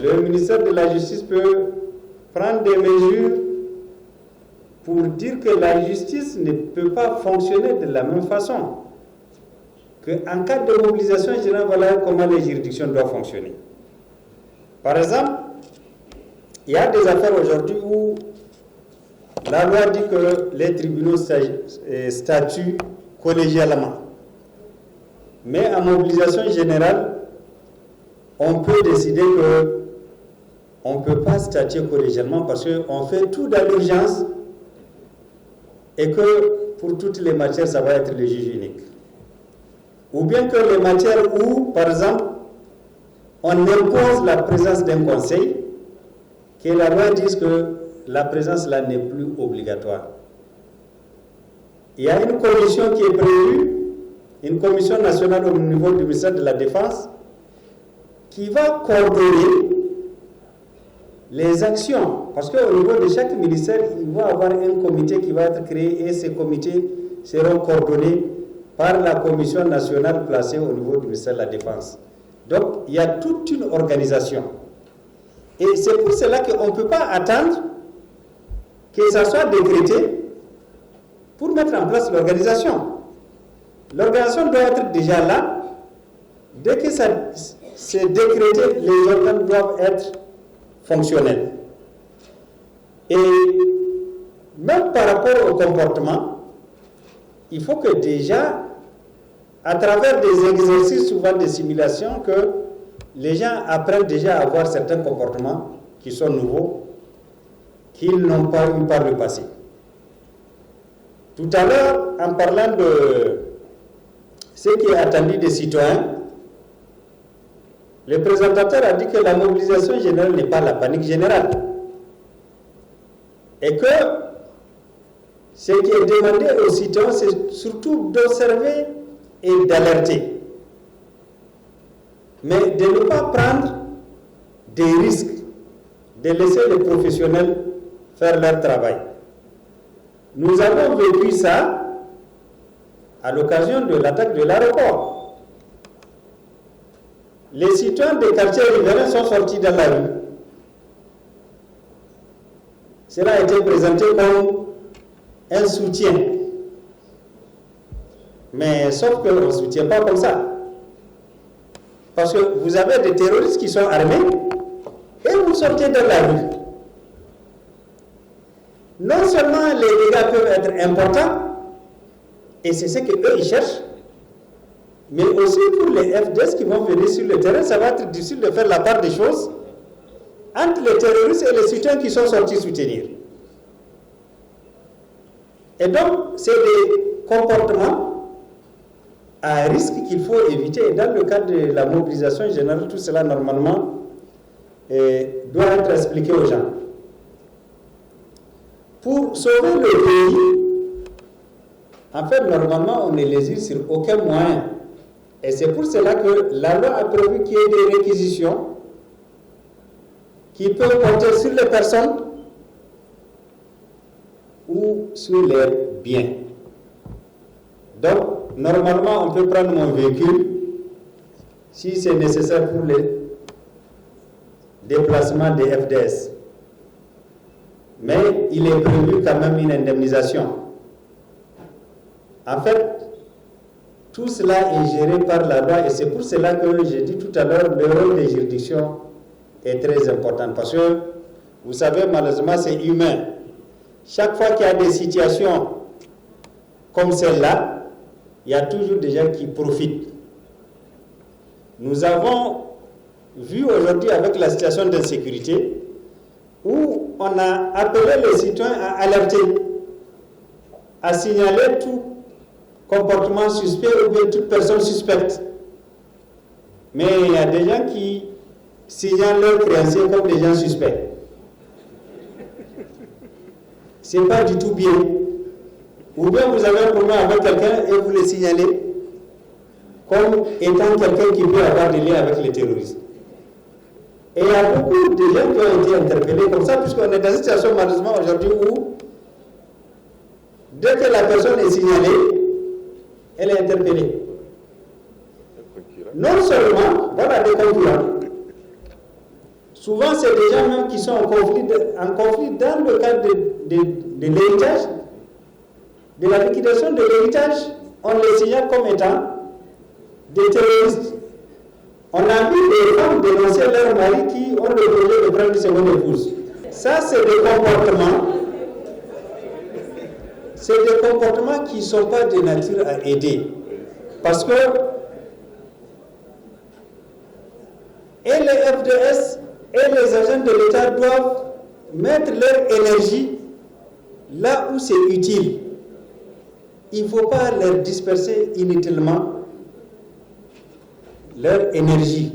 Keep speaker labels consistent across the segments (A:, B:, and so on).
A: le ministère de la Justice peut prendre des mesures pour dire que la justice ne peut pas fonctionner de la même façon. Qu'en cas de mobilisation générale, voilà comment les juridictions doivent fonctionner. Par exemple, il y a des affaires aujourd'hui où la loi dit que les tribunaux statuent collégialement. Mais en mobilisation générale, on peut décider qu'on ne peut pas statuer collégialement parce qu'on fait tout dans l'urgence et que pour toutes les matières, ça va être le juge unique. Ou bien que les matières où, par exemple, on impose la présence d'un conseil, que la loi dise que la présence là n'est plus obligatoire. Il y a une commission qui est prévue, une commission nationale au niveau du ministère de la Défense, qui va coordonner les actions. Parce qu'au niveau de chaque ministère, il va y avoir un comité qui va être créé et ces comités seront coordonnés par la commission nationale placée au niveau du ministère de la Défense. Donc, il y a toute une organisation. Et c'est pour cela qu'on ne peut pas attendre que ça soit décrété pour mettre en place l'organisation. L'organisation doit être déjà là. Dès que ça c'est décrété, les organes doivent être fonctionnels. Et même par rapport au comportement, il faut que déjà, à travers des exercices, souvent des simulations, que les gens apprennent déjà à avoir certains comportements qui sont nouveaux, qu'ils n'ont pas eu par le passé. Tout à l'heure, en parlant de ce qui est attendu des citoyens, le présentateur a dit que la mobilisation générale n'est pas la panique générale. Et que ce qui est demandé aux citoyens, c'est surtout d'observer et d'alerter. Mais de ne pas prendre des risques, de laisser les professionnels faire leur travail. Nous avons vécu ça à l'occasion de l'attaque de l'aéroport. Les citoyens des quartiers riverains sont sortis dans la rue. Cela a été présenté comme un soutien. Mais sauf qu'on ne soutient pas comme ça. Parce que vous avez des terroristes qui sont armés et vous sortez dans la rue. Non seulement les dégâts peuvent être importants, et c'est ce qu'eux ils cherchent, mais aussi pour les FDS qui vont venir sur le terrain, ça va être difficile de faire la part des choses entre les terroristes et les citoyens qui sont sortis soutenir. Et donc, c'est des comportements à risque qu'il faut éviter. Et dans le cadre de la mobilisation générale, tout cela, normalement, doit être expliqué aux gens. Pour sauver le pays, en fait, normalement, on ne lésine sur aucun moyen. Et c'est pour cela que la loi a prévu qu'il y ait des réquisitions qui peuvent porter sur les personnes ou sur les biens. Donc, normalement, on peut prendre mon véhicule si c'est nécessaire pour les déplacements des FDS. Mais il est prévu quand même une indemnisation. En fait, tout cela est géré par la loi et c'est pour cela que j'ai dit tout à l'heure, le rôle des juridictions est très important. Parce que, vous savez, malheureusement, c'est humain. Chaque fois qu'il y a des situations comme celle-là, il y a toujours des gens qui profitent. Nous avons vu aujourd'hui avec la situation d'insécurité où on a appelé les citoyens à alerter, à signaler tout comportement suspect ou bien toute personne suspecte. Mais il y a des gens qui signalent leurs créanciers comme des gens suspects. Ce n'est pas du tout bien. Ou bien vous avez un problème avec quelqu'un et vous le signalez comme étant quelqu'un qui peut avoir des liens avec les terroristes. Et il y a beaucoup de gens qui ont été interpellés comme ça, puisqu'on est dans une situation malheureusement aujourd'hui où, dès que la personne est signalée, elle est interpellée. Non seulement, voilà des concurrents. Souvent, c'est des gens même qui sont en conflit dans le cadre de l'héritage, de la liquidation de l'héritage. On les signale comme étant des terroristes. On a vu des femmes dénoncer leurs maris qui ont le projet de prendre une seconde épouse. Ça, c'est des comportements qui ne sont pas de nature à aider. Parce que et les FDS et les agents de l'État doivent mettre leur énergie là où c'est utile. Il ne faut pas leur disperser inutilement leur énergie.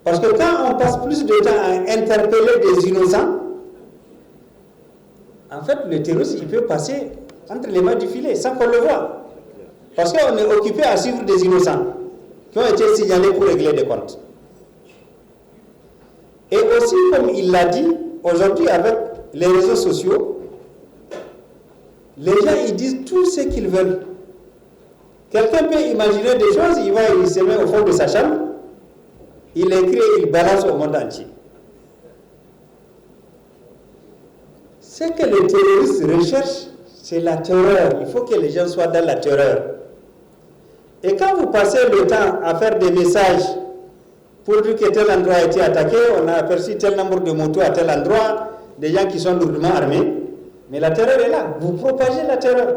A: Parce que quand on passe plus de temps à interpeller des innocents, en fait, le terroriste, il peut passer entre les mains du filet sans qu'on le voie. Parce qu'on est occupé à suivre des innocents qui ont été signalés pour régler des comptes. Et aussi, comme il l'a dit, aujourd'hui avec les réseaux sociaux, les gens ils disent tout ce qu'ils veulent. Quelqu'un peut imaginer des choses, il se met au fond de sa chambre, il écrit, il balance au monde entier. Ce que les terroristes recherchent, c'est la terreur. Il faut que les gens soient dans la terreur. Et quand vous passez le temps à faire des messages pour dire que tel endroit a été attaqué, on a aperçu tel nombre de motos à tel endroit, des gens qui sont lourdement armés, mais la terreur est là. Vous propagez la terreur.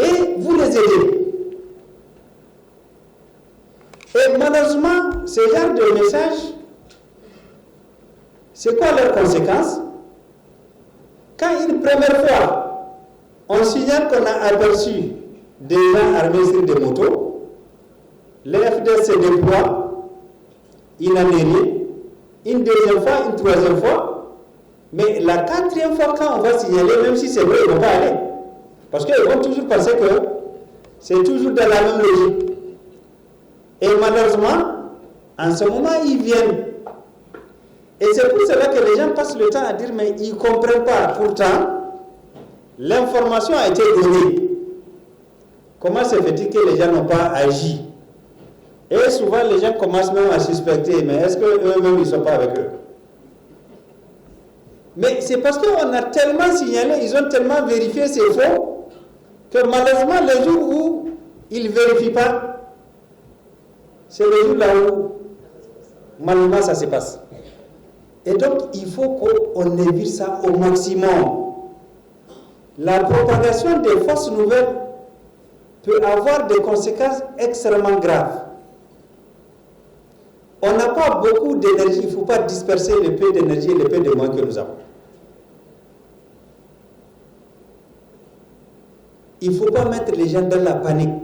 A: Et vous les aidez. Et malheureusement, ce genre de messages, c'est quoi leurs conséquences? Quand une première fois, on signale qu'on a aperçu des gens armés sur des motos, les FDS se déploient, il n'en est rien, une deuxième fois, une troisième fois, mais la quatrième fois, quand on va signaler, même si c'est vrai, ils ne vont pas aller. Parce qu'ils vont toujours penser que c'est toujours dans la même logique. Et malheureusement, en ce moment, ils viennent. Et c'est pour cela que les gens passent le temps à dire, mais ils ne comprennent pas. Pourtant, l'information a été donnée. Comment se fait-il que les gens n'ont pas agi? Et souvent, les gens commencent même à suspecter, mais est-ce qu'eux-mêmes, ils ne sont pas avec eux? Mais c'est parce qu'on a tellement signalé, ils ont tellement vérifié c'est faux, que malheureusement, les jours où ils ne vérifient pas, c'est le jour là où, malheureusement, ça se passe. Et donc, il faut qu'on évite ça au maximum. La propagation des fausses nouvelles peut avoir des conséquences extrêmement graves. On n'a pas beaucoup d'énergie, il ne faut pas disperser le peu d'énergie et le peu de moyens que nous avons. Il ne faut pas mettre les gens dans la panique.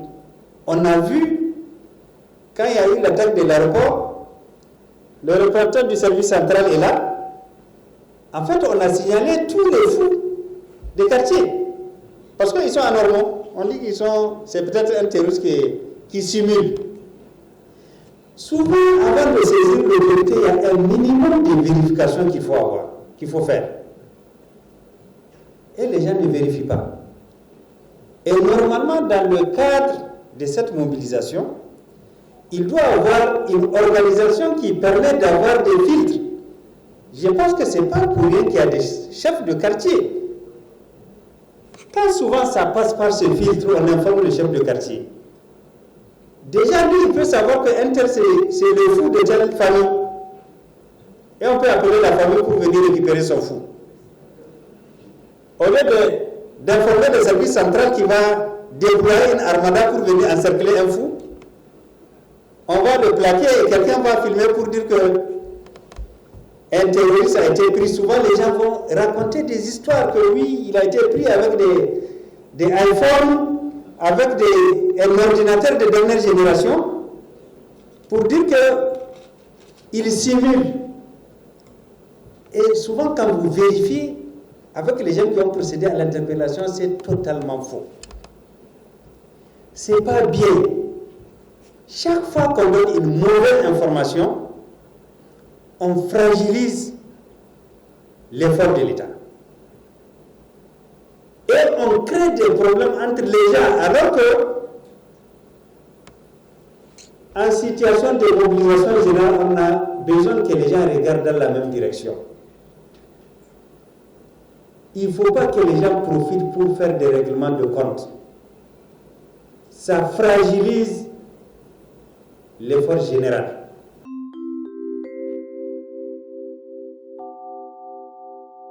A: On a vu, quand il y a eu l'attaque de l'aéroport, le représentant du service central est là. En fait, on a signalé tous les fous des quartiers. Parce qu'ils sont anormaux. On dit qu'ils sont, c'est peut-être un terroriste qui simule. Souvent, avant de saisir l'autorité, il y a un minimum de vérification qu'il faut avoir, qu'il faut faire. Et les gens ne vérifient pas. Et normalement, dans le cadre de cette mobilisation, il doit y avoir une organisation qui permet d'avoir des filtres. Je pense que ce n'est pas pour rien qu'il y a des chefs de quartier. Quand souvent ça passe par ce filtre, on informe le chef de quartier. Déjà, lui, il peut savoir qu'un tel, c'est le fou de telle famille. Et on peut appeler la famille pour venir récupérer son fou. Au lieu d'informer le service central qui va déployer une armada pour venir encercler un fou, on va le plaquer et quelqu'un va filmer pour dire que un terroriste a été pris. Souvent, les gens vont raconter des histoires que oui, il a été pris avec des iPhones, avec un ordinateur de dernière génération, pour dire qu'il simule. Et souvent, quand vous vérifiez avec les gens qui ont procédé à l'interpellation, c'est totalement faux. C'est pas bien. Chaque fois qu'on donne une mauvaise information, on fragilise l'effort de l'État. Et on crée des problèmes entre les gens, alors que en situation de mobilisation générale, on a besoin que les gens regardent dans la même direction. Il ne faut pas que les gens profitent pour faire des règlements de compte. Ça fragilise l'effort général.